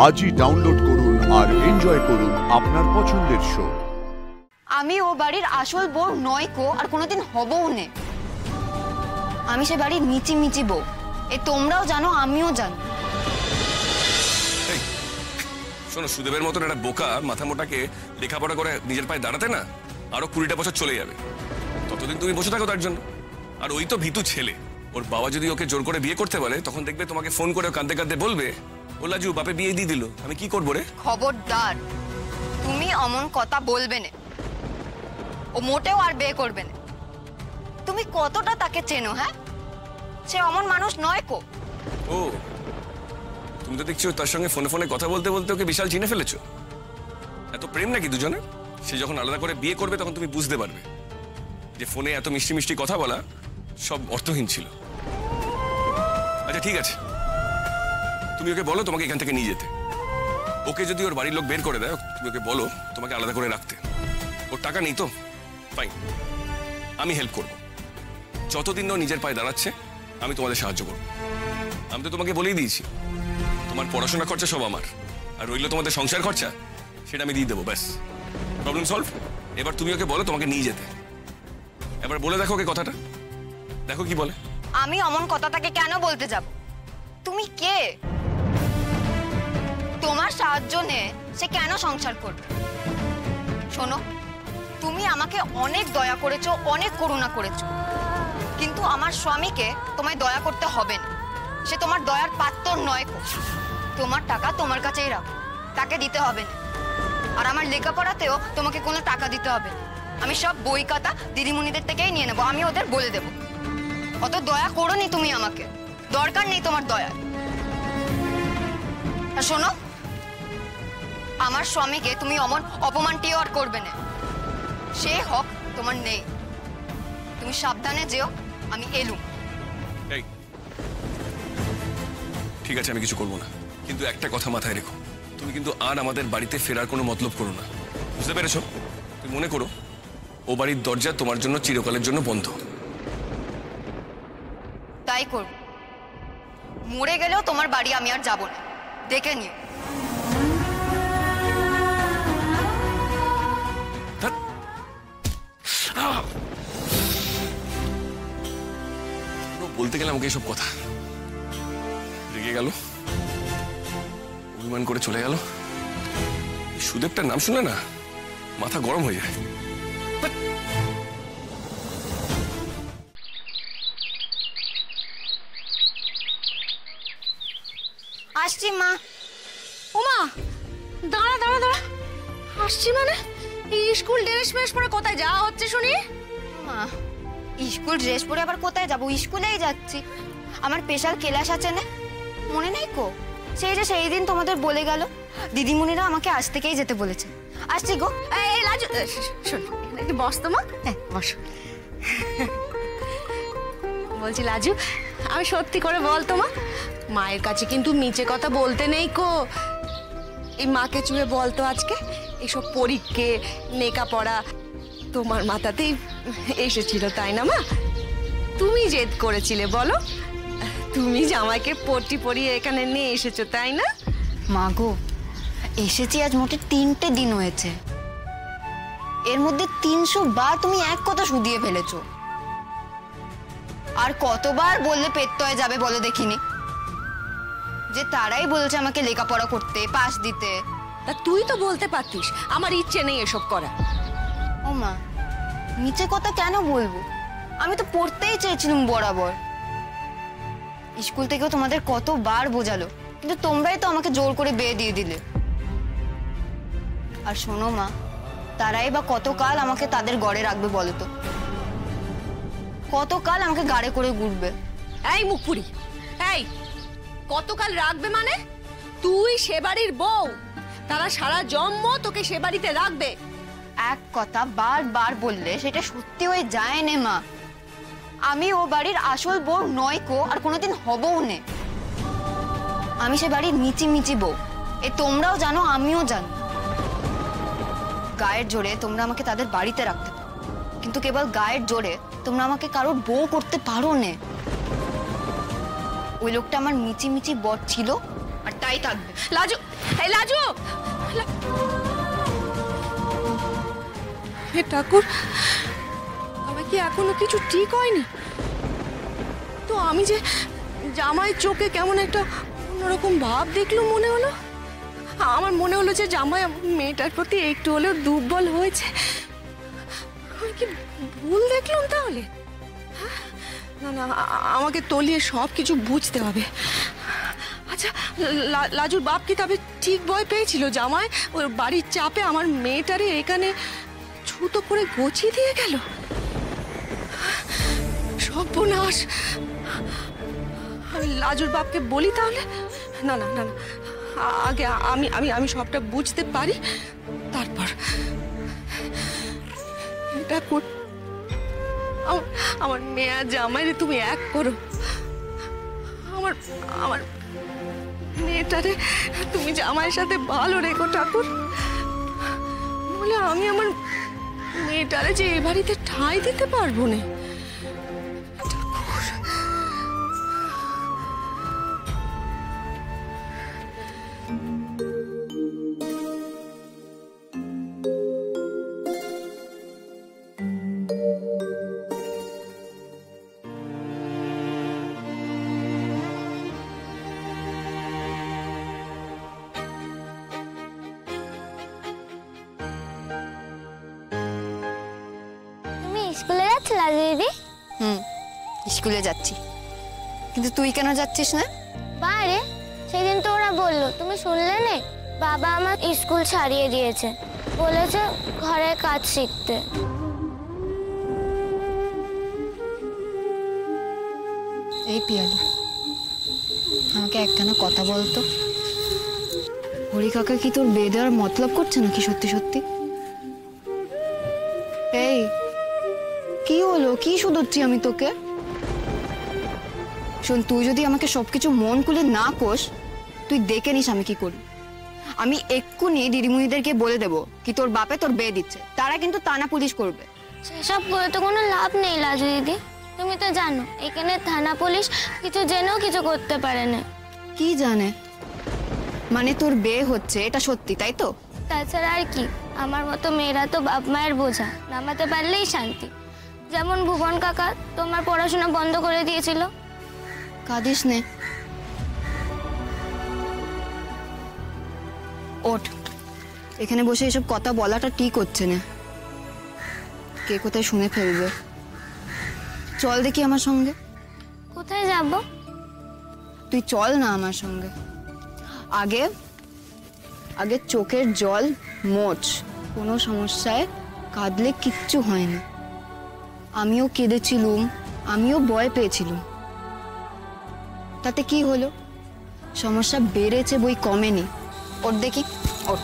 আজই ডাউনলোড করুন আর এনজয় করুন আপনার পছন্দের শো। আমি ও বাড়ির আসল বউ নয় কো, আর কোনোদিন হবও নে। আমি সে বাড়ির মিচি মিচি বউ, এ তোমরাও জানো আমিও জানি। শোনো, সুদেবের মতন একটা বোকা মাথা মোটাকে লেখাপড়া করে নিজের পায়ে দাঁড়াতে না আরো 20টা বছর চলে যাবে। ততদিন তুমি বসে থাকো তার জন্য। আর ওই তো ভীতু ছেলে, ওর বাবা যদি ওকে জোর করে বিয়ে করতে বলে তখন দেখবে তোমাকে ফোন করে কাঁদতে কাঁদতে বলবে, ও লাজু বাপে বিয়ে দিয়ে দিল, আমি কি করবো রে? খবরদার, তুমি অমন কথা বলবে না। ও মোটেও আর বিয়ে করবে না। তুমি কতটা তাকে চেনো? হ্যাঁ, সে অমন মানুষ নয় কো। ও, তুমি তো দেখছো তার সঙ্গে ফোনে ফোনে কথা বলতে বলতে ওকে বিশাল চিনে ফেলেছো। এত প্রেম নাকি দুজনে? সে যখন আলাদা করে বিয়ে করবে তখন তুমি বুঝতে পারবে যে ফোনে এত মিষ্টি মিষ্টি কথা বলা সব অর্থহীন ছিল। আচ্ছা ঠিক আছে, তুমি ওকে বলো তোমাকে এখান থেকে নিয়ে যেতে। ওকে যদি ওর বাড়ির লোক বের করে দেয়, তুমি ওকে বলো তোমাকে আলাদা করে রাখতে। ওর টাকা নেই তো ফাইন, আমি হেল্প করব। যতদিন ও নিজের পায়ে দাঁড়াচ্ছে আমি তোমাদের সাহায্য করব। আমি তো তোমাকে বলেই দিয়েছি, তোমার পড়াশোনা খরচা সব আমার, আর রইল তোমাদের সংসার খরচা, সেটা আমি দিয়ে দেবো। ব্যাস, প্রবলেম সলভ। এবার তুমি ওকে বলো তোমাকে নিয়ে যেতে। এবার বলে দেখো ওকে কথাটা, দেখো কি বলে। আমি অমন কথা তাকে কেন বলতে যাব? তুমি কে? তোমার সাহায্য নে সে কেন সংসার করবে? শোনো, তুমি আমাকে অনেক দয়া করেছো, অনেক করুণা করেছো, কিন্তু আমার স্বামীকে তোমায় দয়া করতে হবে না। সে তোমার দয়ার পাত্র নয় কো। তোমার টাকা তোমার কাছেই রাখো, তাকে দিতে হবে না। আর আমার লেখাপড়াতেও তোমাকে কোনো টাকা দিতে হবে না। আমি সব বই খাতা দিদিমণিদের থেকেই নিয়ে নেবো, আমি ওদের বলে দেবো। অত দয়া করো নি তুমি আমাকে, দরকার নেই তোমার দয়া। আর শোনো, আমার স্বামীকে তুমি অমন অপমানটিও আর করবে না। সে হক তোমার নেই। তুমি সাবধানে যেও, আমি এলুম। এই ঠিক আছে, আমি কিছু করবো না, কিন্তু একটা কথা মাথায় রেখো, তুমি কিন্তু আর আমাদের বাড়িতে ফেরার কোনো মতলব করো না, বুঝতে পেরেছো? তুমি মনে করো ও বাড়ির দরজা তোমার জন্য চিরকালের জন্য বন্ধ। তাই করব। মরে গেলেও তোমার বাড়ি আমি আর যাব না, দেখে নিও। বলতে গেলাম ওকে এসব কথা, রেগে গেল, অভিমান করে চলে গেল। সুদেবটার নাম শুনে না মাথা গরম হয়ে যায়। আসছি মা। ওমা, দাঁড়া দাঁড়া দাঁড়া, আসছি মানে? স্কুল ড্রেস মেস পরে কোথায় যাওয়া হচ্ছে শুনি? মা, স্কুল ড্রেস পরে আবার কোথায় যাবো? স্কুলেই যাচ্ছি। আমার স্পেশাল ক্লাস আছে না, মনে নেই কো? সেই দিন তোমাদের বলে গেল, দিদিমণিরা আমাকে আজ থেকেই যেতে বলেছে। আসছি গো। এই লাজু, শোন একটু বস তো মা। হ্যাঁ বসো। বলছি লাজু, আমি সত্যি করে বল তো মা, মায়ের কাছে কিন্তু মিছে কথা বলতে নেই কো। এই মাকে চুয়ে বলতো আজকে এইসব পরীক্ষে নেকা পড়া তোমার মাথাতেই এসেছিল, তাই না মা? তুমি জেদ করেছিলে বলো, তুমি জামাইকে পট্টি পরিয়ে এখানে নিয়ে এসেছো, তাই না? মা গো, এসেছি আজ মোটে 3টে দিন হয়েছে। এর মধ্যে 300 বার তুমি এক কথা শুধিয়ে ফেলেছো। আর কতবার বললে পেট হয়ে যাবে বলো দেখিনি? যে তারাই বলছে আমাকে লেখাপড়া করতে, পাস দিতে। তা তুই তো বলতে পারতিস আমার ইচ্ছে নেই এসব করা। ও মা, নিচে কথা কেন বলবো? আমি তো পড়তেই চেয়েছিলাম বরাবর। স্কুল থেকেও তোমাদের কতবার বোঝালো, কিন্তু তোমরাই তো আমাকে জোর করে বিয়ে দিয়ে দিলে। আর শোনো মা, তারাই বা কতকাল আমাকে তাদের গড়ে রাখবে বলো তো? কতকাল আমাকে গাড়ে করে ঘুরবে? এই মুখপুরি, এই কতকাল রাখবে মানে? তুই সে বাড়ির বউ, তারা সারা জন্ম তোকে সে বাড়িতে রাখবে। এক কথা বারবার বললে সেটা সত্যি হয়ে যায় না মা। আমি ও বাড়ির আসল বউ নয় কো, আর কোনোদিন হবও না। আমি সে বাড়ির মিচি মিচি বউ, এ তোমরাও জানো আমিও জানি। গায়ের জোরে তোমরা আমাকে তাদের বাড়িতে রাখতে পারো, কিন্তু কেবল গায়ের জোরে তোমরা আমাকে কারোর বউ করতে পারো না। ওই লোকটা আমার মিচি মিচি বর ছিল, আর তাই থাকবে। লাজু, এই লাজু, হে ঠাকুর, তবে কি এখনো কিছু ঠিক হয়নি? তো আমি যে জামাইয়ের চোখে কেমন একটা অন্যরকম ভাব দেখলুম মনে হলো। আমার মনে হলো যে জামাই মেয়েটার প্রতি একটু হলেও দুর্বল হয়েছে। আমি কি ভুল দেখলাম তাহলে? না না, আমাকে তলিয়ে সব কিছু বুঝতে হবে। আচ্ছা, লাজুর বাপ কি তবে ঠিক ভয় পেয়েছিল জামাই ওর বাড়ির চাপে আমার মেয়েটারে এখানে ছুতো করে গছিয়ে দিয়ে গেল? সর্বনাশ! আমি লাজুর বাপকে বলি তাহলে? না না না না, আগে আমি আমি আমি সবটা বুঝতে পারি, তারপর এটা আমার মেয়ে আর জামাইরে তুমি এক করো। আমার আমার মেয়েটারে তুমি জামাইয়ের সাথে ভালো রেখো ঠাকুর, বলে আমি আমার মেয়েটারে যে এ বাড়িতে ঠাঁই দিতে পারবো না। তুমি স্কুলে যাচ্ছ লাজু দিদি? স্কুলে যাচ্ছি, কিন্তু তুই কেন যাচ্ছিস না? বারে সেদিন তো ওরা বললো, তুমি শুনলে না? বাবা আমার স্কুল ছাড়িয়ে দিয়েছে, বলেছে ঘরের কাজ শিখতে। এই পিয়ালি, আমাকে একখানা কথা বলতো। হরি কাকা কি তোর বিয়ে দেওয়ার মতলব করছে নাকি সত্যি সত্যি? এই কি হলো, কি শুধুচ্ছি আমি তোকে? শোন, তুই যদি আমাকে সবকিছু মন খুলে না কোস, তুই দেখে নিস আমি কি করি। আমি এক্ষুনি দিদিমণিদেরকে বলে দেবো কি তোর বাপে তোর বিয়ে দিচ্ছে, তারা কিন্তু থানা পুলিশ করবে। সেসব করে তো কোনো লাভ নেই লাজু দিদি, তুমি তো জানো এখানে থানা পুলিশ কিছু জেনেও কিছু করতে পারে না। কি জানে? মানে তোর বিয়ে হচ্ছে এটা সত্যি, তাই তো? তাছাড়া আর কি, আমার মতো মেয়েরা তো বাপ মায়ের বোঝা, নামাতে পারলেই শান্তি। যেমন ভুবন কাকা তোমার পড়াশোনা বন্ধ করে দিয়েছিল। কাঁদিস নে, ওঠ। এখানে বসে এসব কথা বলাটা ঠিক হচ্ছে না, কে কোথায় শুনে ফেলবে। চল দেখি আমার সঙ্গে। কোথায় যাব? তুই চল না আমার সঙ্গে। আগে আগে চোখের জল মোছ, কোনো সমস্যায় কাঁদলে কিচ্ছু হয়নি। আমিও কেঁদেছিলুম, আমিও ভয় পেয়েছিলুম, তাতে কি হলো? সমস্যা বেড়েছে বই কমেনি। ওর দেখি, ওর